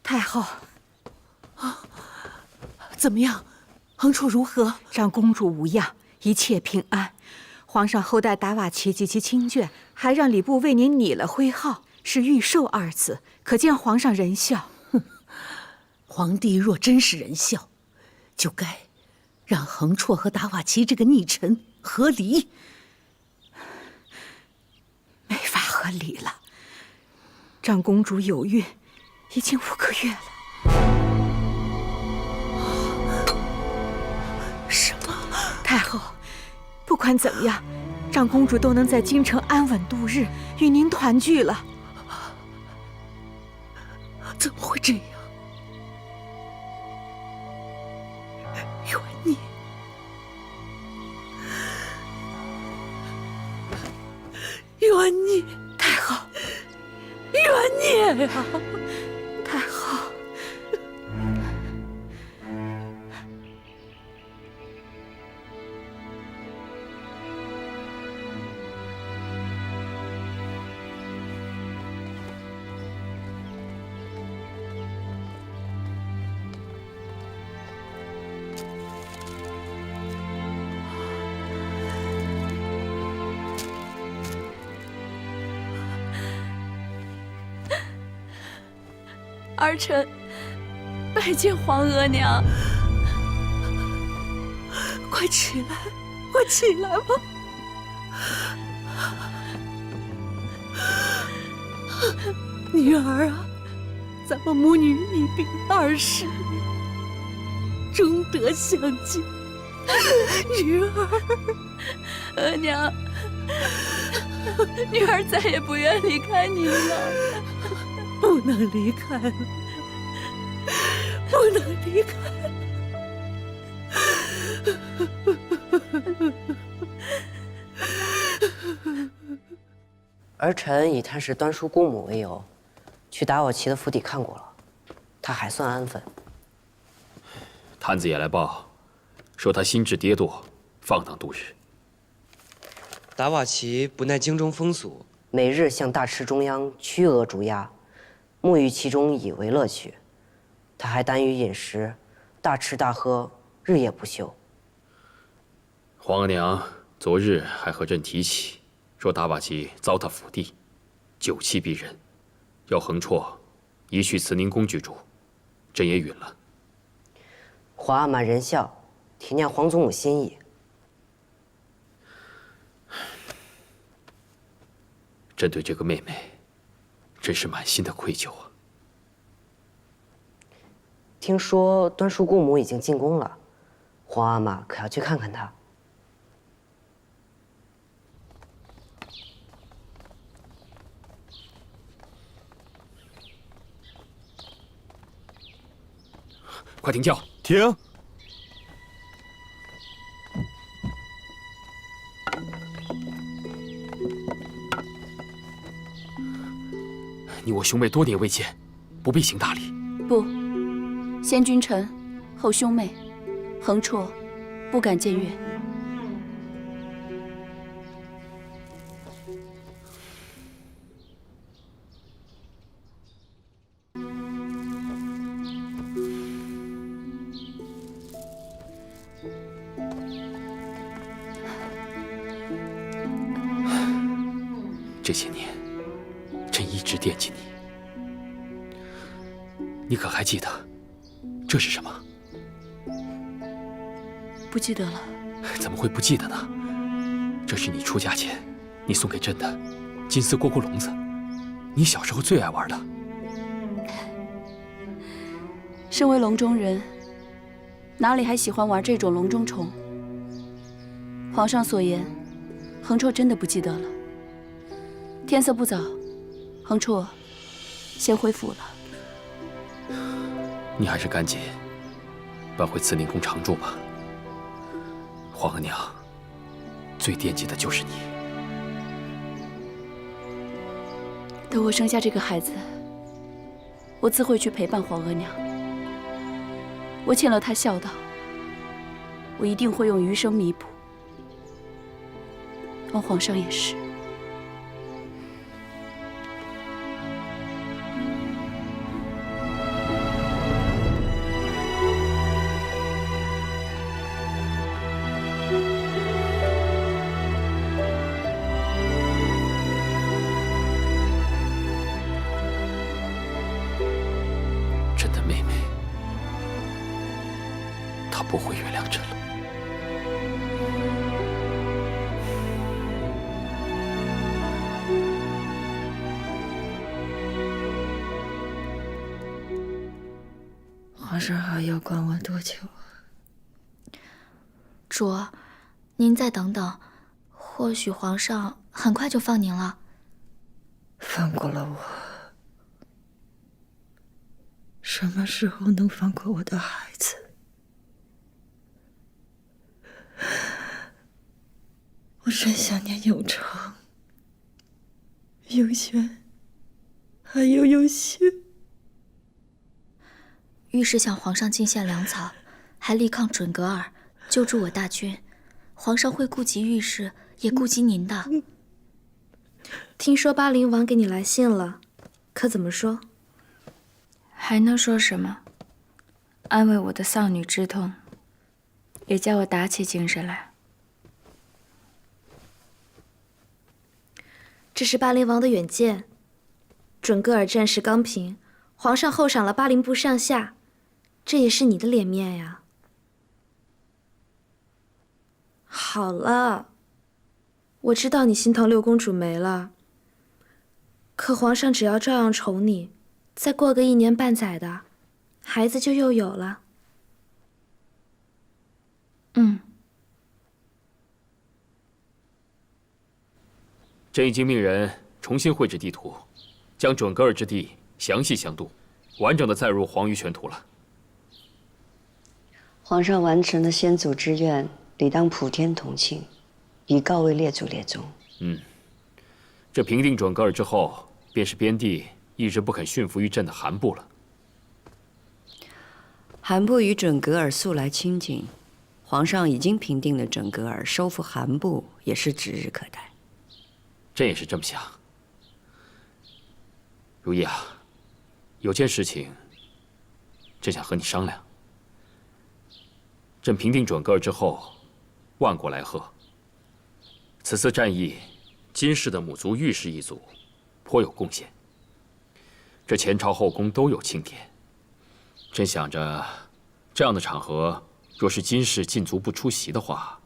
太后，怎么样？恒绰如何？长公主无恙，一切平安。皇上厚待达瓦齐及其亲眷，还让礼部为您拟了徽号，是玉寿二字，可见皇上仁孝。皇帝若真是仁孝，就该让恒绰和达瓦齐这个逆臣和离。没法和离了。长公主有孕，已经5个月了。什么？太后，不管怎么样，长公主都能在京城安稳度日，与您团聚了。怎么会这样？元孽，元孽，太后，元孽呀！太后。儿臣拜见皇额娘。快起来，快起来吧！女儿啊，咱们母女一别20年，终得相见。女儿，额娘，女儿再也不愿离开您了。不能离开了，不能离开了。儿臣以探视端叔姑母为由，去达瓦齐的府邸看过了，他还算安分。探子也来报，说他心智跌堕，放荡度日。达瓦齐不耐京中风俗，每日向大池中央驱鹅逐鸭，沐浴其中以为乐趣。他还耽于饮食，大吃大喝，日夜不休。皇额娘昨日还和朕提起，说达瓦齐糟蹋府邸，酒气逼人，要恒绰移去慈宁宫居住，朕也允了。皇阿玛仁孝，体谅皇祖母心意。朕对这个妹妹，真是满心的愧疚啊。听说端叔姑母已经进宫了，皇阿玛可要去看看她。快停轿！停！你我兄妹多年未见，不必行大礼。不，先君臣，后兄妹，恒绰不敢僭越。这些年，朕一直惦记你。你可还记得这是什么？不记得了。怎么会不记得呢？这是你出嫁前你送给朕的金丝蝈蝈笼子，你小时候最爱玩的。身为笼中人，哪里还喜欢玩这种笼中虫？皇上所言，恒绰真的不记得了。天色不早，恒绰先回府了。你还是赶紧搬回慈宁宫常住吧。皇额娘最惦记的就是你。等我生下这个孩子，我自会去陪伴皇额娘。我欠了她孝道，我一定会用余生弥补。望皇上也是。不会原谅朕了。皇上还要关我多久啊？主，您再等等，或许皇上很快就放您了。放过了我，什么时候能放过我的孩子？我真想念永成、永轩，还有永熙。御史向皇上进献粮草，还力抗准噶尔，救助我大军。皇上会顾及御史，也顾及您的。听说巴陵王给你来信了，可怎么说？还能说什么？安慰我的丧女之痛，也叫我打起精神来。这是巴陵王的远见。准噶尔战事刚平，皇上厚赏了巴陵部上下，这也是你的脸面呀。好了，我知道你心疼六公主没了，可皇上只要照样宠你，再过个1年半载的，孩子就又有了。朕已经命人重新绘制地图，将准噶尔之地详细详度，完整的载入皇舆全图了。皇上完成了先祖之愿，理当普天同庆，以告慰列祖列宗。这平定准噶尔之后，便是边地一直不肯驯服于朕的韩部了。韩部与准噶尔素来亲近，皇上已经平定了准噶尔，收复韩部也是指日可待。朕也是这么想。如意啊，有件事情，朕想和你商量。朕平定准噶尔之后，万国来贺。此次战役，金氏的母族御氏一族颇有贡献。这前朝后宫都有庆典。朕想着，这样的场合，若是金氏禁足不出席的话，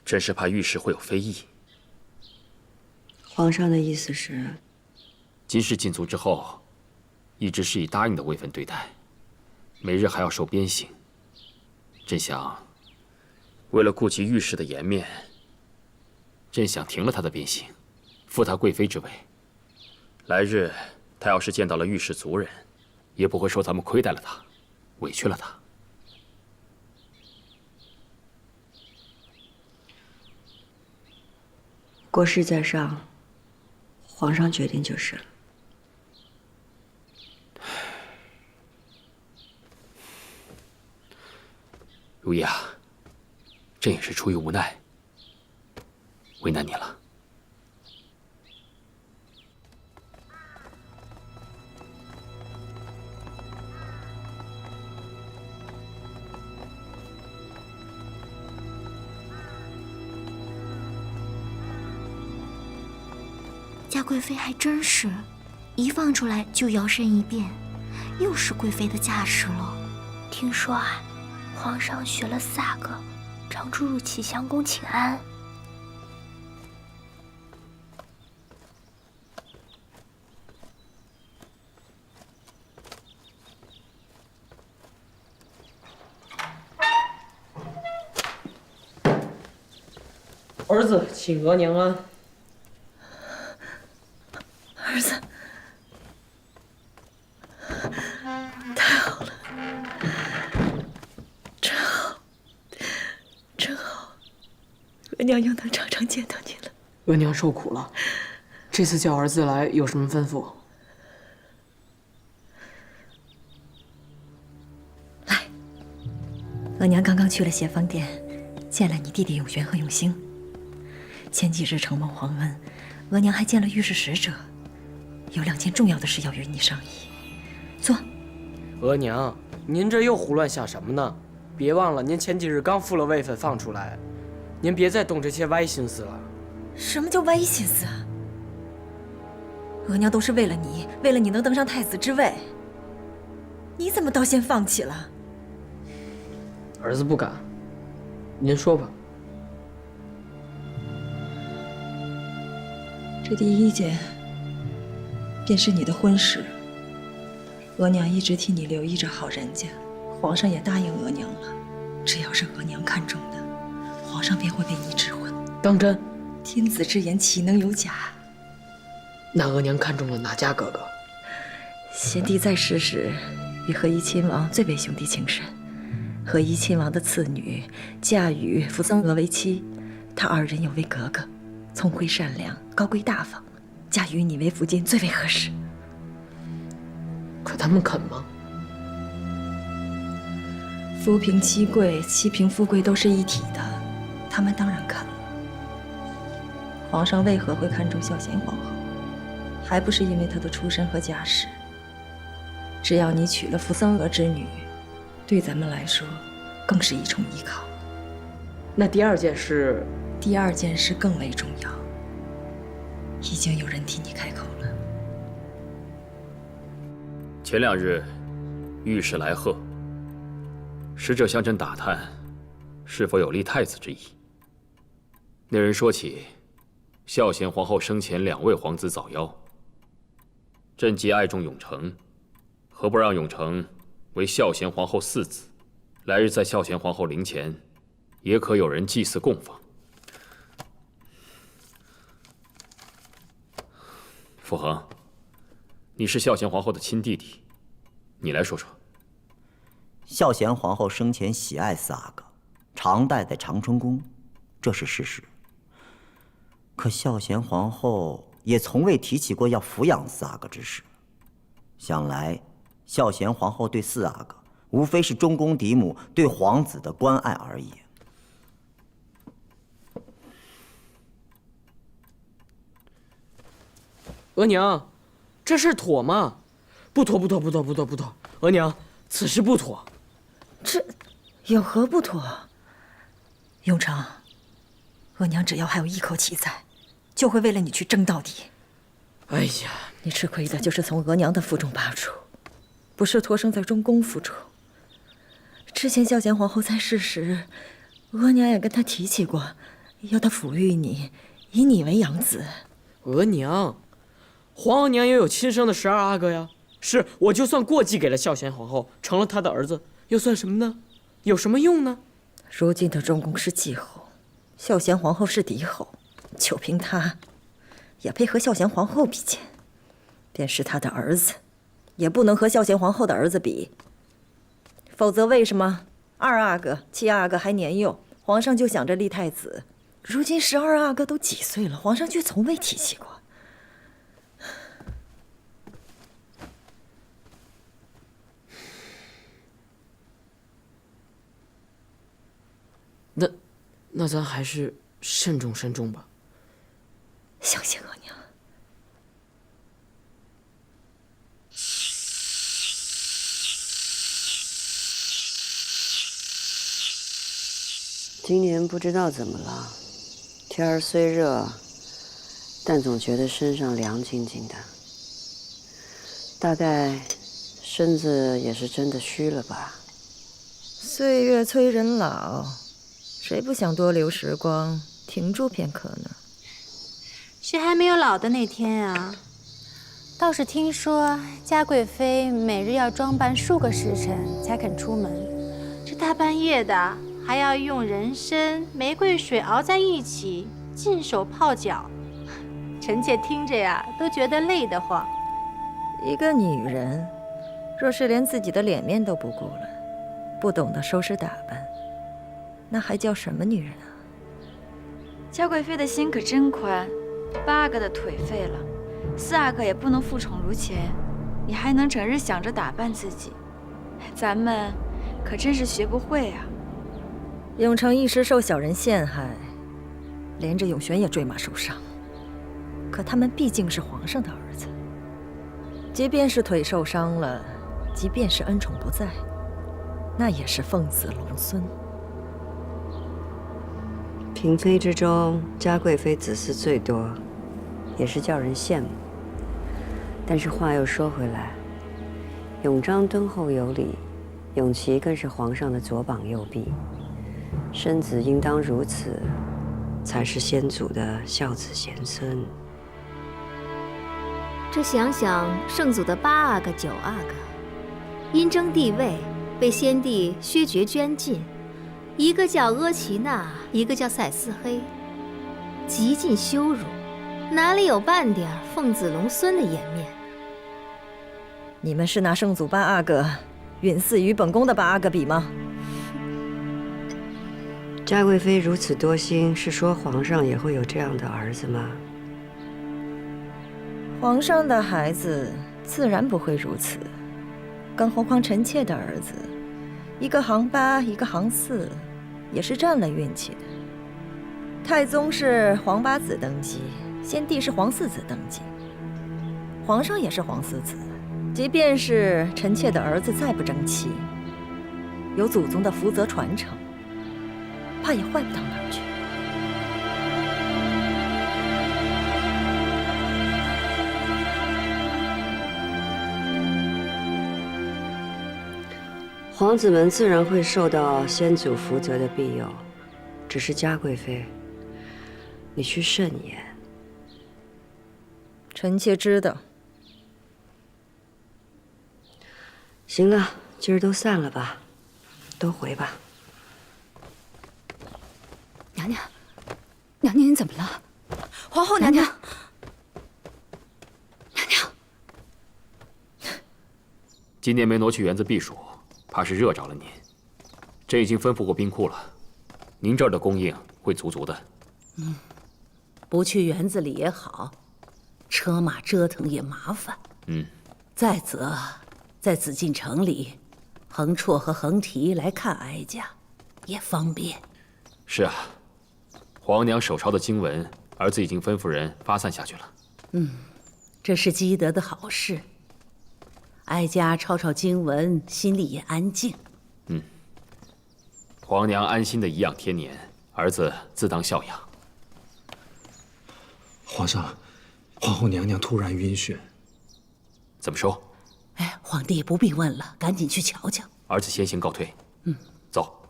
朕是怕御氏会有非议。皇上的意思是，金氏禁足之后，一直是以答应的位分对待，每日还要受鞭刑。朕想，为了顾及御氏的颜面，朕想停了他的鞭刑，复他贵妃之位。来日他要是见到了御氏族人，也不会说咱们亏待了他，委屈了他。国事在上，皇上决定就是了。如意啊，朕也是出于无奈，为难你了。嘉贵妃还真是，一放出来就摇身一变，又是贵妃的架势了。听说啊，皇上学了萨个，常驻入启祥宫请安。儿子请额娘安。儿子，太好了，真好，真好，额娘又能常常见到你了。额娘受苦了，这次叫儿子来有什么吩咐？来，额娘刚刚去了协芳殿，见了你弟弟永璇和永兴。前几日承蒙皇恩，额娘还见了御史使者。有2件重要的事要与你商议，坐。额娘，您这又胡乱想什么呢？别忘了，您前几日刚复了位分放出来，您别再动这些歪心思了。什么叫歪心思啊？额娘都是为了你，为了你能登上太子之位，你怎么倒先放弃了？儿子不敢。您说吧。这第一件，便是你的婚事。额娘一直替你留意着好人家，皇上也答应额娘了，只要是额娘看中的，皇上便会为你指婚。当真？天子之言岂能有假？那额娘看中了哪家哥哥？先帝在世时，与和仪亲王最为兄弟情深。和仪亲王的次女嫁与扶桑娥为妻，他二人有位格格，聪慧善良，高贵大方，嫁与你为福晋最为合适。可他们肯吗？夫凭妻贵，妻凭富贵都是一体的，他们当然肯了。皇上为何会看重孝贤皇后？还不是因为她的出身和家世。只要你娶了扶桑娥之女，对咱们来说更是一重依靠。那第二件事？第二件事更为重要，已经有人替你开口了。前2日，御史来贺，使者向朕打探，是否有立太子之意。那人说起，孝贤皇后生前2位皇子早夭，朕既爱重永成，何不让永成为孝贤皇后嗣子？来日在孝贤皇后陵前，也可有人祭祀供奉。傅恒，你是孝贤皇后的亲弟弟，你来说说。孝贤皇后生前喜爱4阿哥，常待在长春宫，这是事实。可孝贤皇后也从未提起过要抚养4阿哥之事。想来，孝贤皇后对4阿哥，无非是中宫嫡母对皇子的关爱而已。额娘，这事妥吗？不妥，不妥，不妥，不妥，不妥！额娘，此事不妥。这有何不妥？永成，额娘只要还有一口气在，就会为了你去争到底。哎呀，你吃亏的就是从额娘的腹中拔出，不是托生在中宫腹中。之前孝贤皇后在世时，额娘也跟她提起过，要她抚育你，以你为养子。额娘，皇额娘也有亲生的12阿哥呀。是，我就算过继给了孝贤皇后，成了她的儿子，又算什么呢？有什么用呢？如今的中宫是继后，孝贤皇后是嫡后，就凭她，也配和孝贤皇后比肩？便是她的儿子，也不能和孝贤皇后的儿子比。否则，为什么2阿哥、7阿哥还年幼，皇上就想着立太子？如今12阿哥都几岁了，皇上却从未提起过。那咱还是慎重慎重吧。相信额娘。今年不知道怎么了，天儿虽热，但总觉得身上凉津津的。大概身子也是真的虚了吧。岁月催人老，谁不想多留时光，停住片刻呢？谁还没有老的那天啊？倒是听说嘉贵妃每日要装扮数个时辰才肯出门，这大半夜的还要用人参、玫瑰水熬在一起，净手泡脚。臣妾听着呀，都觉得累得慌。一个女人，若是连自己的脸面都不顾了，不懂得收拾打扮，那还叫什么女人啊？嘉贵妃的心可真宽，8阿哥的腿废了，4阿哥也不能负宠如前，你还能整日想着打扮自己，咱们可真是学不会啊！永成一时受小人陷害，连着永璇也坠马受伤。可他们毕竟是皇上的儿子，即便是腿受伤了，即便是恩宠不在，那也是凤子龙孙。嫔妃之中，嘉贵妃子嗣最多，也是叫人羡慕。但是话又说回来，永璋敦厚有礼，永琪更是皇上的左膀右臂，生子应当如此，才是先祖的孝子贤孙。这想想圣祖的8阿哥、9阿哥，因争帝位被先帝削爵捐尽，一个叫阿奇那，一个叫赛斯黑，极尽羞辱，哪里有半点奉子龙孙的颜面？你们是拿圣祖8阿哥允祀于本宫的8阿哥比吗？嘉贵妃如此多心，是说皇上也会有这样的儿子吗？皇上的孩子自然不会如此，更何况臣妾的儿子，一个行8，一个行4，也是占了运气的。太宗是皇8子登基，先帝是皇4子登基，皇上也是皇4子。即便是臣妾的儿子再不争气，有祖宗的福泽传承，怕也坏不到哪儿去。皇子们自然会受到先祖福泽的庇佑，只是嘉贵妃，你需慎言。臣妾知道。行了，今儿都散了吧，都回吧。娘娘，娘娘你怎么了？皇后娘娘，娘娘，今年没挪去园子避暑，怕是热着了您。朕已经吩咐过冰库了，您这儿的供应会足足的。不去园子里也好，车马折腾也麻烦。再则，在紫禁城里，恒绰和恒提来看哀家，也方便。是啊，皇娘手抄的经文，儿子已经吩咐人发散下去了。这是积德的好事。哀家抄抄经文，心里也安静。皇娘安心的颐养天年，儿子自当孝养。皇上，皇后娘娘突然晕眩。怎么说？皇帝不必问了，赶紧去瞧瞧。儿子先行告退。走。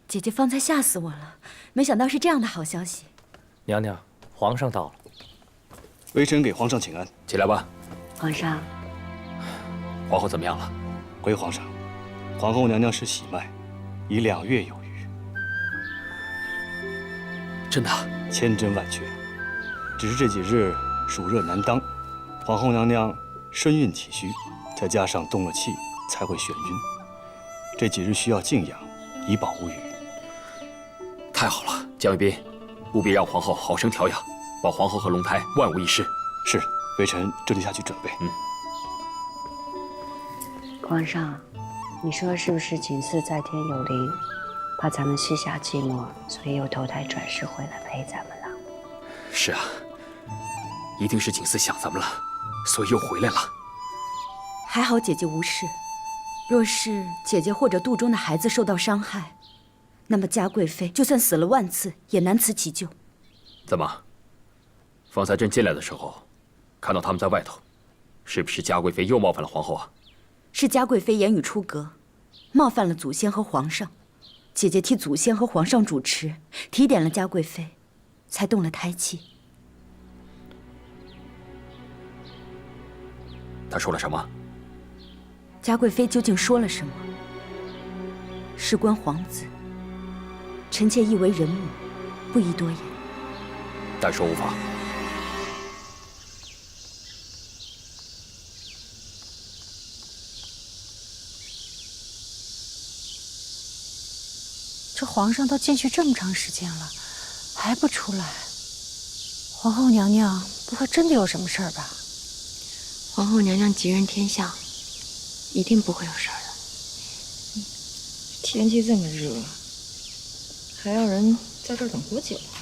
姐姐方才吓死我了，没想到是这样的好消息。娘娘，皇上到了。微臣给皇上请安。起来吧。皇上，皇后怎么样了？回皇上，皇后娘娘是喜脉，已2月有余。真的？千真万确。只是这几日暑热难当，皇后娘娘身孕体虚，再加上动了气，才会眩晕。这几日需要静养，以保无虞。太好了，江卫斌，务必让皇后好生调养，保皇后和龙胎万无一失。是，微臣这就下去准备。皇上，你说是不是景祀在天有灵，怕咱们膝下寂寞，所以又投胎转世回来陪咱们了？是啊，一定是景祀想咱们了，所以又回来了。还好姐姐无事，若是姐姐或者肚中的孩子受到伤害，那么嘉贵妃就算死了万次，也难辞其咎。怎么？方才朕进来的时候，看到他们在外头，是不是嘉贵妃又冒犯了皇后啊？是嘉贵妃言语出格，冒犯了祖先和皇上。姐姐替祖先和皇上主持，提点了嘉贵妃，才动了胎气。她说了什么？嘉贵妃究竟说了什么？事关皇子，臣妾亦为人母，不宜多言。但说无妨。这皇上都进去这么长时间了，还不出来？皇后娘娘不会真的有什么事儿吧？皇后娘娘吉人天相，一定不会有事儿的。天气这么热，还要人在这儿等多久啊？